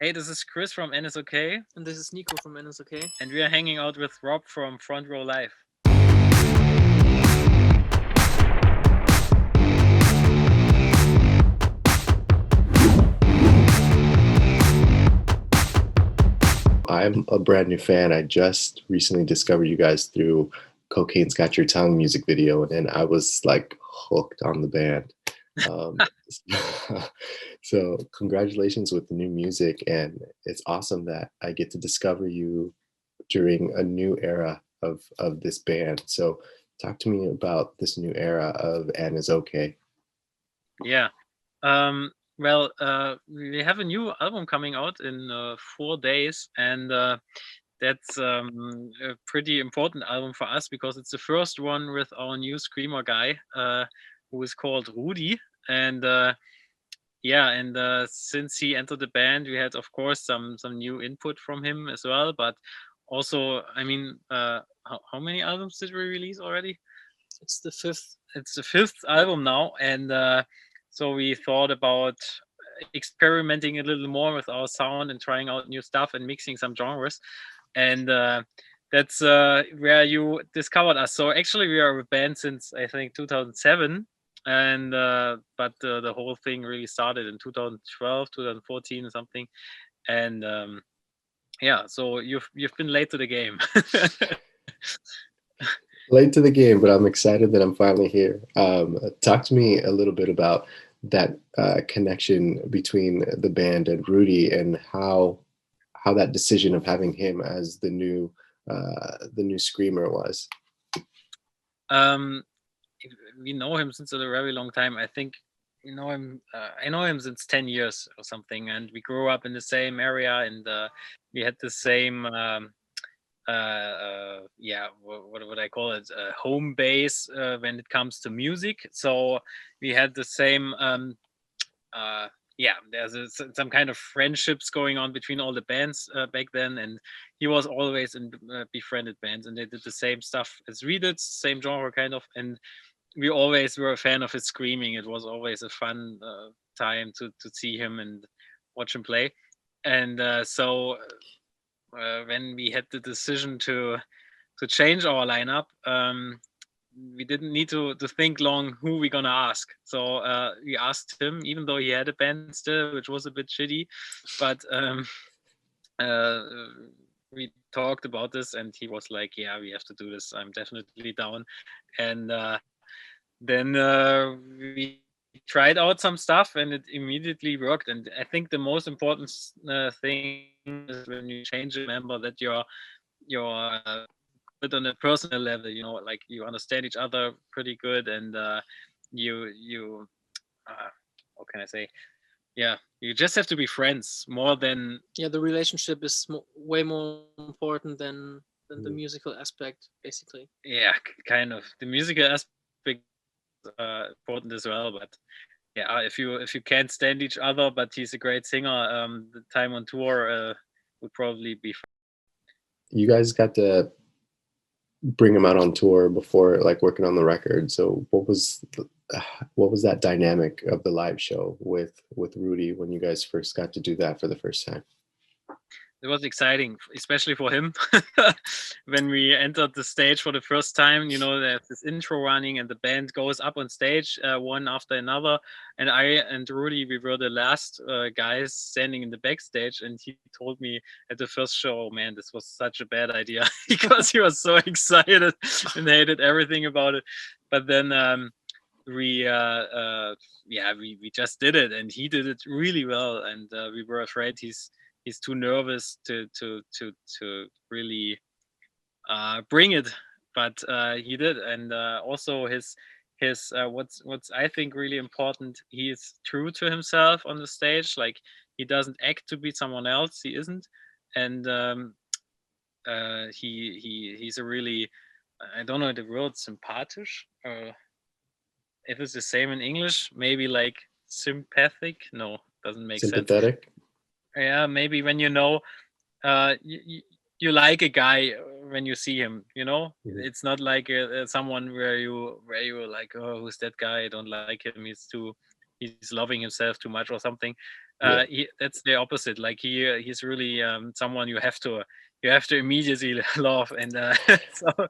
Hey, this is Chris from ANNISOKAY, And this is Nico from ANNISOKAY. and we are hanging out with Rob from Front Row Live. I'm a brand new fan. I just recently discovered you guys through Cocaine's Got Your Tongue music video, and I was like hooked on the band. Um, so congratulations with the new music, and it's awesome that I get to discover you during a new era of this band. So talk to me about this new era of And Is Okay. Yeah. We have a new album coming out in 4 days, and that's a pretty important album for us because it's the first one with our new screamer guy, who is called Rudi. And since he entered the band, we had, of course, some new input from him as well. But also, I mean, how many albums did we release already? It's the fifth. It's the fifth album now, and so we thought about experimenting a little more with our sound and trying out new stuff and mixing some genres, and that's where you discovered us. So actually, we are a band since I think 2007, and but the whole thing really started in 2012, 2014, or something, and so you've been late to the game. Late to the game, but I'm excited that I'm finally here. Talk to me a little bit about that connection between the band and Rudi, and how that decision of having him as the new screamer was. um we know him since a very long time. I think we know him. I know him since 10 years or something, and we grew up in the same area, and we had the same. What would I call it? Home base when it comes to music. So we had the same. There's some kind of friendships going on between all the bands back then, and he was always in befriended bands, and they did the same stuff as we did, same genre kind of, and we always were a fan of his screaming. It was always a fun time to see him and watch him play. And when we had the decision to change our lineup, we didn't need to think long who we gonna ask. So we asked him, even though he had a band still, which was a bit shitty, but uh, we talked about this, and he was like, "Yeah, we have to do this. I'm definitely down." And then we tried out some stuff, and it immediately worked. And I think the most important thing is when you change a member that you're good on a personal level. You know, like you understand each other pretty good, and you how can I say? Yeah, you just have to be friends more than The relationship is way more important than the musical aspect, basically. kind of the musical aspect important as well. But yeah, if you can't stand each other, but he's a great singer, the time on tour would probably be fun. You guys got to bring him out on tour before, like, working on the record. So what was that dynamic of the live show with Rudi when you guys first got to do that for the first time? It was exciting, especially for him. When we entered the stage for the first time, you know, there's this intro running, and the band goes up on stage one after another. And I and Rudi, we were the last guys standing in the backstage. And he told me at the first show, "Man, this was such a bad idea," because he was so excited and hated everything about it. But then we just did it, and he did it really well. And we were afraid he's too nervous to really bring it, but he did. And also his what's I think really important, he is true to himself on the stage. Like, he doesn't act to be someone else, he isn't. And he's a really, I don't know the word, sympathisch, if it's the same in English, maybe like sympathetic. No, doesn't make sense. Sympathetic. Yeah, maybe when you know, you like a guy when you see him. You know, it's not like someone where you were like, oh, who's that guy? I don't like him. He's too he's loving himself too much or something. Yeah. That's the opposite. Like he's really someone you have to immediately love, and so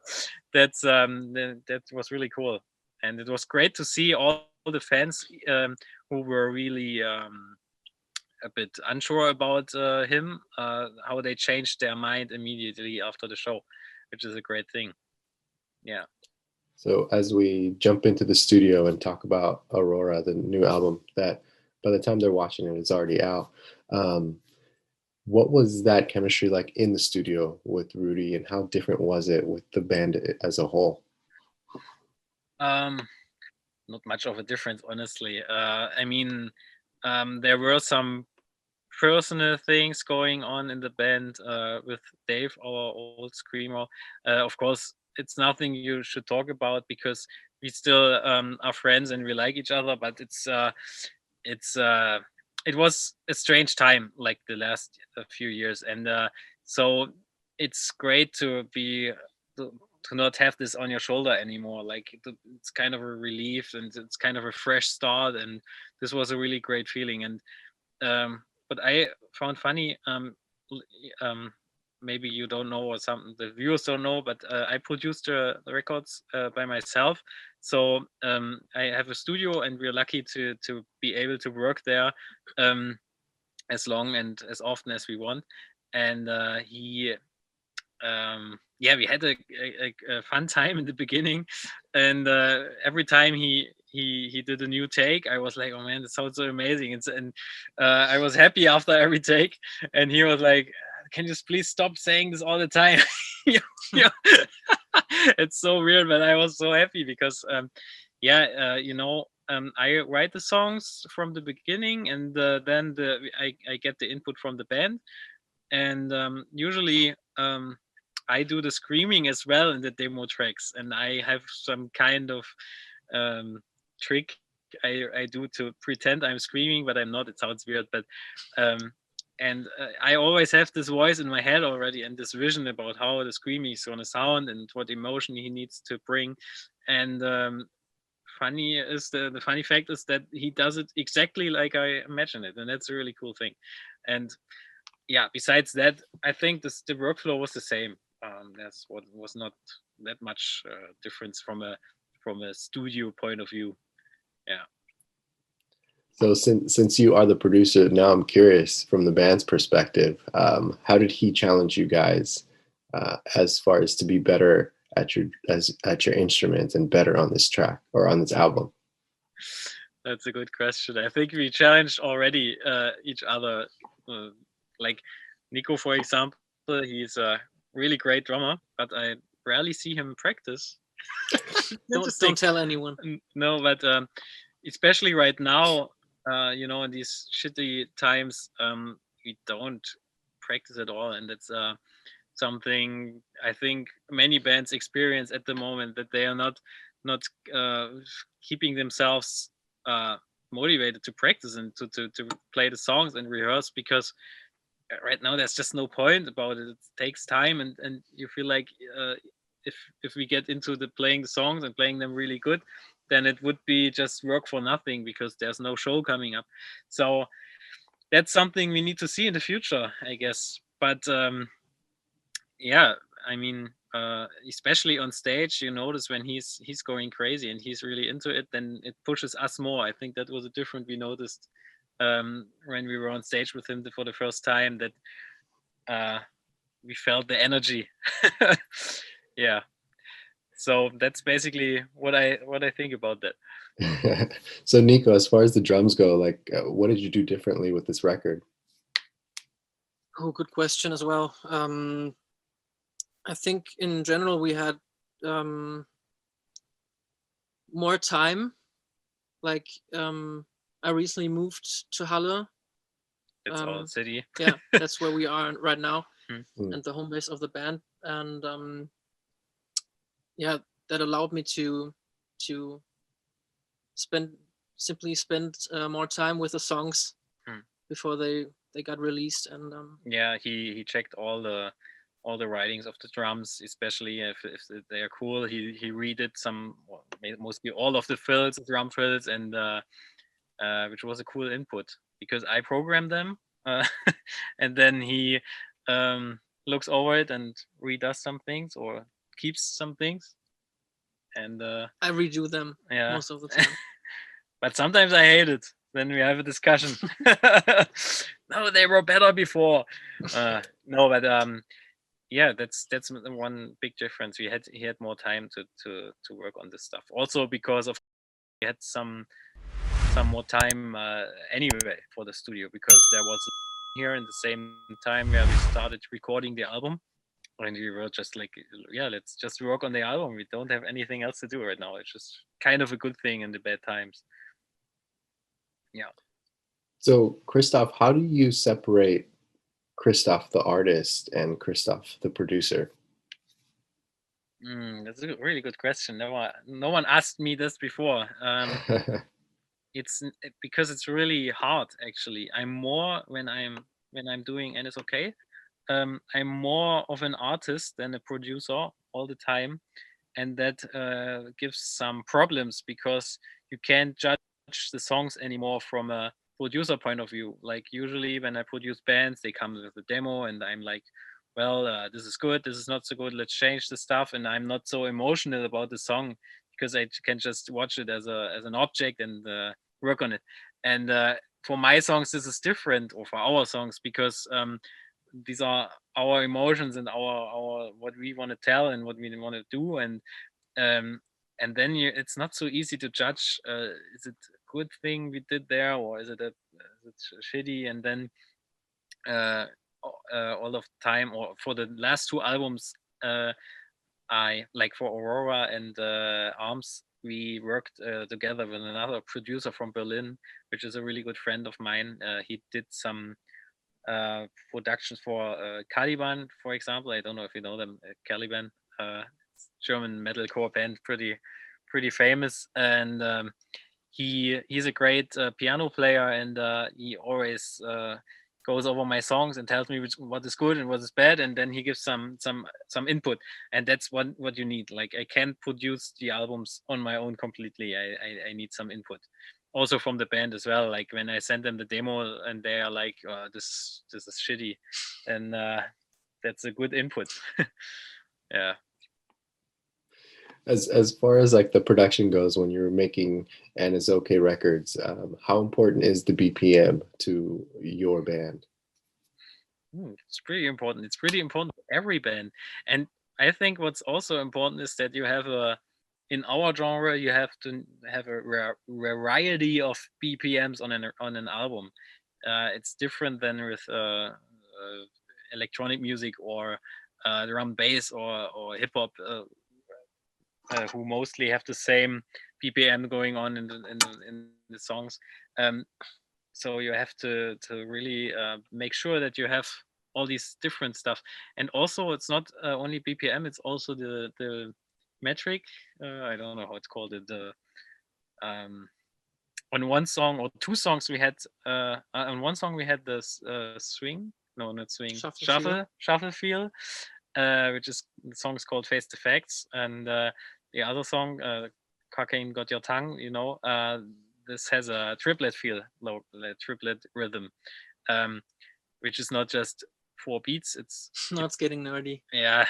that was really cool, and it was great to see all the fans who were really a bit unsure about him, how they changed their mind immediately after the show, which is a great thing. Yeah. So as we jump into the studio and talk about Aurora, the new album that by the time they're watching it, it's already out. What was that chemistry like in the studio with Rudi, and how different was it with the band as a whole? Not much of a difference, honestly. I mean, there were some personal things going on in the band with Dave, our old screamer. Of course, it's nothing you should talk about because we still are friends and we like each other. But it's it was a strange time, like the last few years, and so it's great to be to not have this on your shoulder anymore. Like it's kind of a relief and it's kind of a fresh start, and this was a really great feeling. And but I found funny. Maybe you don't know, or some the viewers don't know, but I produced the records by myself. So I have a studio, and we're lucky to be able to work there as long and as often as we want. And yeah, we had a fun time in the beginning, and every time he did a new take, I was like, oh man, that sounds so amazing. And I was happy after every take, and he was like, can you just please stop saying this all the time? Yeah. It's so weird, but I was so happy because yeah, I write the songs from the beginning, and then I get the input from the band, and usually I do the screaming as well in the demo tracks, and I have some kind of trick I do to pretend I'm screaming, but I'm not. It sounds weird, but and I always have this voice in my head already, and this vision about how the screaming is going to sound and what emotion he needs to bring. And the funny fact is that he does it exactly like I imagine it, and that's a really cool thing. And yeah, besides that, I think the workflow was the same. That's what was not that much difference from a studio point of view. Yeah. So since you are the producer, now I'm curious from the band's perspective, how did he challenge you guys as far as to be better at your instruments and better on this track or on this album? That's a good question. I think we challenged already each other. Like Nico, for example, he's a really great drummer, but I rarely see him practice. Don't tell anyone. No, but especially right now, in these shitty times, we don't practice at all, and it's something I think many bands experience at the moment, that they are not keeping themselves motivated to practice and to play the songs and rehearse, because right now there's just no point about it. It takes time, and you feel like if we get into the playing the songs and playing them really good, then it would be just work for nothing because there's no show coming up. So that's something we need to see in the future, I guess. But yeah, I mean, especially on stage, you notice when he's going crazy and he's really into it, then it pushes us more. I think that was a different we noticed when we were on stage with him for the first time, that we felt the energy. Yeah. So that's basically what I think about that. So Nico, as far as the drums go, like what did you do differently with this record? Oh, good question as well. I think in general we had more time. Like I recently moved to Halle. It's our city. Yeah, that's where we are right now, Mm. and the home base of the band. And yeah, that allowed me to spend more time with the songs before they got released. And yeah, he checked all the writings of the drums, especially if they are cool. He redid mostly all of the fills, drum fills, and which was a cool input because I programmed them, and then he looks over it and redoes some things or keeps some things, and I redo them yeah. most of the time. But sometimes I hate it. Then we have a discussion. No, they were better before. No, but yeah, that's one big difference. He had more time to work on this stuff. Also because of he had some more time anyway for the studio, because there was here in the same time where we started recording the album, and we were just like, yeah, let's just work on the album. We don't have anything else to do right now. It's just kind of a good thing in the bad times. Yeah. So, Christoph, how do you separate Christoph the artist and Christoph the producer? That's a really good question. No one asked me this before. It's because it's really hard, actually. I'm more when I'm doing ANNISOKAY. I'm more of an artist than a producer all the time, and that gives some problems because you can't judge the songs anymore from a producer point of view. Like usually when I produce bands, they come with a demo and I'm like, well, this is good, this is not so good, let's change the stuff, and I'm not so emotional about the song because I can just watch it as an object and work on it. And for my songs this is different, or for our songs, because these are our emotions and our what we want to tell and what we want to do, and then it's not so easy to judge, is it a good thing we did there, or is it shitty. And then all of the time, or for the last two albums, I, like for Aurora and Arms, we worked together with another producer from Berlin, which is a really good friend of mine. He did some productions for Caliban, for example. I don't know if you know them. Caliban, German metalcore band, pretty famous, and he's a great piano player, and he always goes over my songs and tells me what is good and what is bad, and then he gives some input, and that's what you need. Like, I can't produce the albums on my own completely. I need some input, also from the band as well. Like when I send them the demo and they are like, this is shitty, and that's a good input. Yeah. As far as like the production goes, when you're making ANNISOKAY records, how important is the BPM to your band? It's pretty important. It's pretty important for every band. And I think what's also important is that you have in our genre, you have to have a variety of BPMs on an album. It's different than with electronic music or drum bass or hip hop, who mostly have the same BPM going on in the songs. So you have to really make sure that you have all these different stuff. And also, it's not only BPM; it's also the metric. I don't know how it's called. On one song or two songs we had. On one song we had this swing. No, not swing. Shuffle feel. Which is the song is called Face the Facts, and the other song, Cocaine Got Your Tongue, this has a triplet feel, triplet rhythm, which is not just 4 beats. It's getting nerdy. Yeah.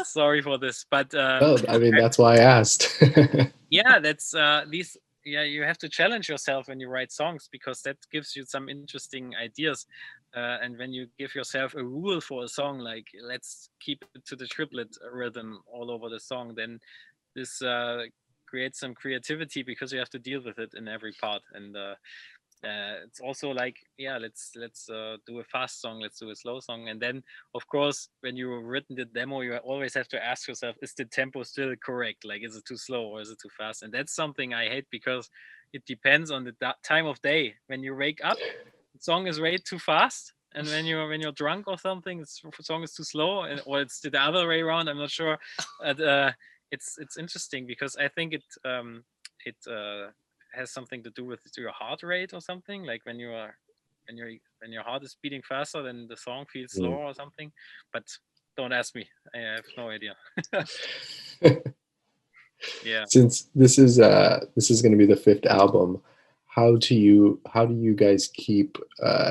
Sorry for this, but oh, I mean, that's why I asked. Yeah, that's these. Yeah, you have to challenge yourself when you write songs, because that gives you some interesting ideas. And when you give yourself a rule for a song, like let's keep it to the triplet rhythm all over the song, then this creates some creativity, because you have to deal with it in every part. And it's also like, yeah, let's do a fast song, let's do a slow song. And then, of course, when you've written the demo, you always have to ask yourself, is the tempo still correct? Like, is it too slow or is it too fast? And that's something I hate, because it depends on the time of day. When you wake up, the song is way too fast, and when you're drunk or something, the song is too slow, or it's the other way around. I'm not sure. But it's interesting, because I think it has something to do with your heart rate or something. Like when your heart is beating faster, then the song feels slower or something. But don't ask me. I have no idea. Yeah. Since this is going to be the 5th album, how do you guys keep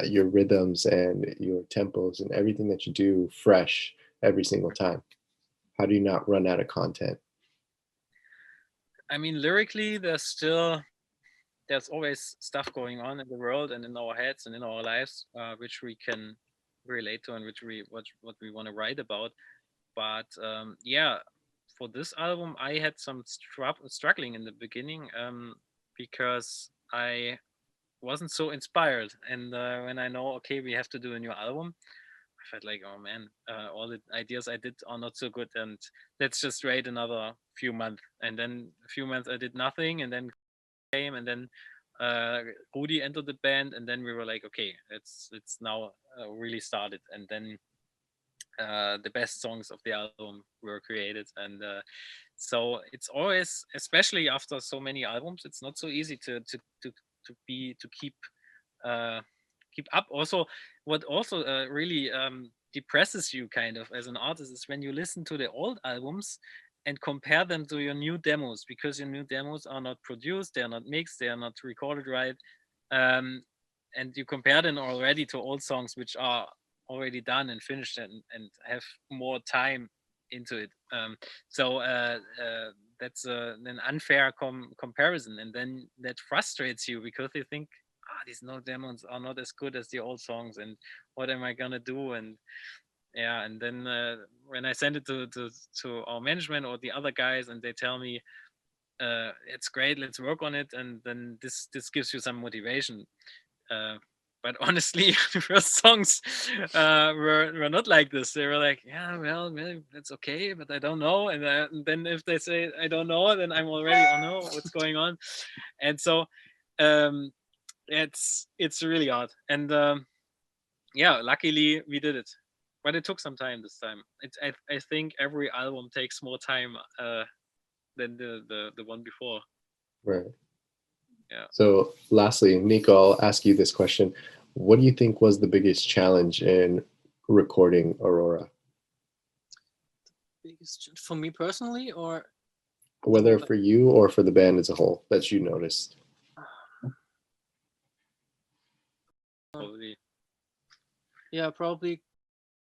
your rhythms and your tempos and everything that you do fresh every single time? How do you not run out of content? I mean, lyrically, there's always stuff going on in the world and in our heads and in our lives, which we can relate to and what we want to write about. But yeah, for this album, I had some struggling in the beginning, because I wasn't so inspired. And when I know, okay, we have to do a new album, I felt like, oh man, all the ideas I did are not so good, and let's just wait another few months. And then a few months I did nothing, and then came, and then uh, Rudi entered the band, and then we were like, okay, it's now really started. And then the best songs of the album were created, and so it's always, especially after so many albums, it's not so easy to uh, keep up. Also, what also really depresses you kind of as an artist is when you listen to the old albums and compare them to your new demos, because your new demos are not produced, they are not mixed, they are not recorded right, um, and you compare them already to old songs which are already done and finished and have more time into it. So that's an unfair comparison, and then that frustrates you because you think, these no demos are not as good as the old songs, and what am I gonna do? And yeah, and then when I send it to our management or the other guys, and they tell me, it's great, let's work on it, and then this gives you some motivation. uh, but honestly, the first songs were not like this. They were like, yeah, well, maybe that's okay, but I don't know. And then if they say I don't know, then I'm already, oh no, what's going on? And so um, it's really hard. And yeah, luckily we did it, but it took some time this time. I think every album takes more time than the one before. Right. Yeah. So lastly, Nico, I'll ask you this question. What do you think was the biggest challenge in recording Aurora? Biggest for me personally, or Whether for you or for the band as a whole that you noticed? Probably. yeah, probably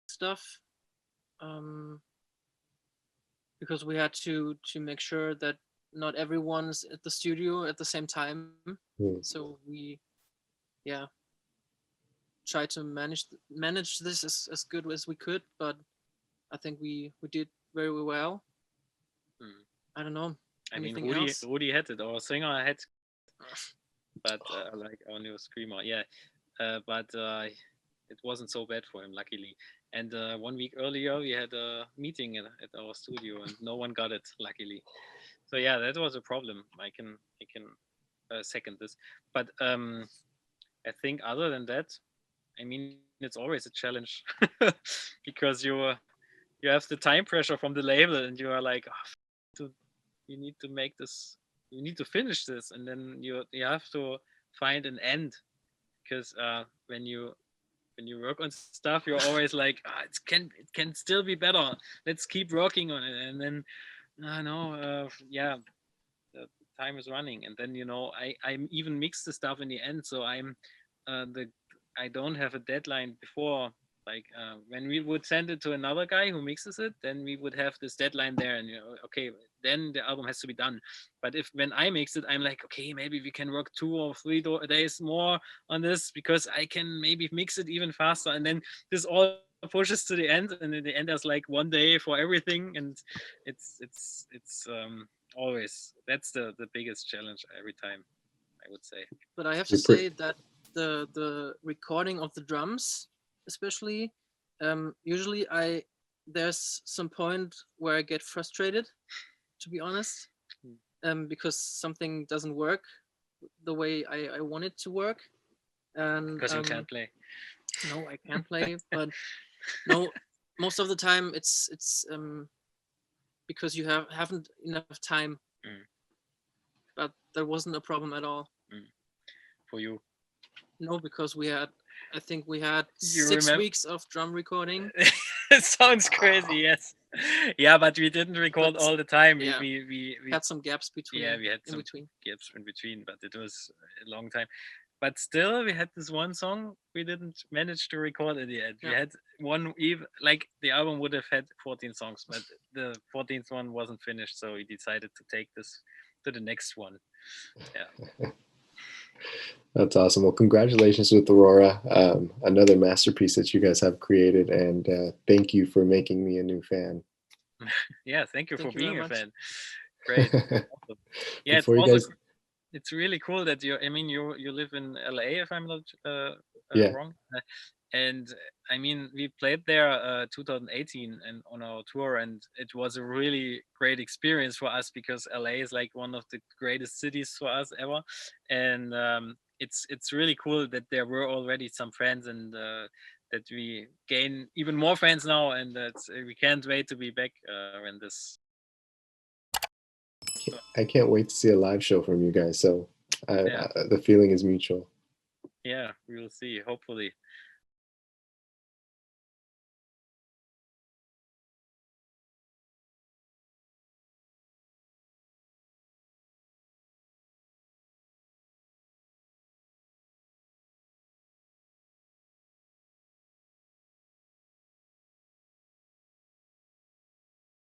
stuff, because we had to make sure that not everyone's at the studio at the same time. So we, yeah, try to manage this as good as we could, but I think we did very well. I don't know. I mean, Anything else? Rudi had it. Our singer had, but like our new screamer, yeah. But it wasn't so bad for him, luckily. And 1 week earlier, we had a meeting at our studio, and no one got it, luckily. So yeah, that was a problem. I can second this. But I think other than that, I mean, it's always a challenge because you have the time pressure from the label, and you are like, you need to make this, you need to finish this, and then you have to find an end, because when you work on stuff, you're always like, it can still be better, let's keep working on it. And then yeah, the time is running, and then I even mix the stuff in the end, so I don't have a deadline before. Like when we would send it to another guy who mixes it, then we would have this deadline there, and okay, then the album has to be done. But when I mix it, I'm like, okay, maybe we can work 2 or 3 days more on this, because I can maybe mix it even faster. And then this all pushes to the end, and in the end there's like 1 day for everything, and it's always, that's the biggest challenge every time, I would say. But I have to say that the recording of the drums, especially, usually there's some point where I get frustrated, to be honest, because something doesn't work the way I want it to work. And because you can't play. No, I can't play, but no, most of the time it's because you haven't enough time. But there wasn't a problem at all. For you? No, because I think we had 6 weeks of drum recording. It sounds crazy, yes. Yeah, but we didn't record But, all the time. yeah, We had some gaps between. yeah, we had in some between. gaps in between, but it was a long time. But still, we had this one song we didn't manage to record at the end. We Yeah. had one, even like the album would have had 14 songs, but the 14th one wasn't finished, so we decided to take this to the next one. Yeah. That's awesome. Well, congratulations with Aurora, another masterpiece that you guys have created, and thank you for making me a new fan. Yeah, thank you Thank for you very being a much. fan. Great. Awesome. Yeah, it's Before you also guys, it's really cool that I mean, you live in LA, if I'm not yeah, wrong. And I mean, we played there 2018 and on our tour, and it was a really great experience for us because LA is like one of the greatest cities for us ever, and it's really cool that there were already some friends, and that we gain even more fans now, and that we can't wait to be back when this. I can't wait to see a live show from you guys. So Yeah. the feeling is mutual. Yeah, we will see. Hopefully.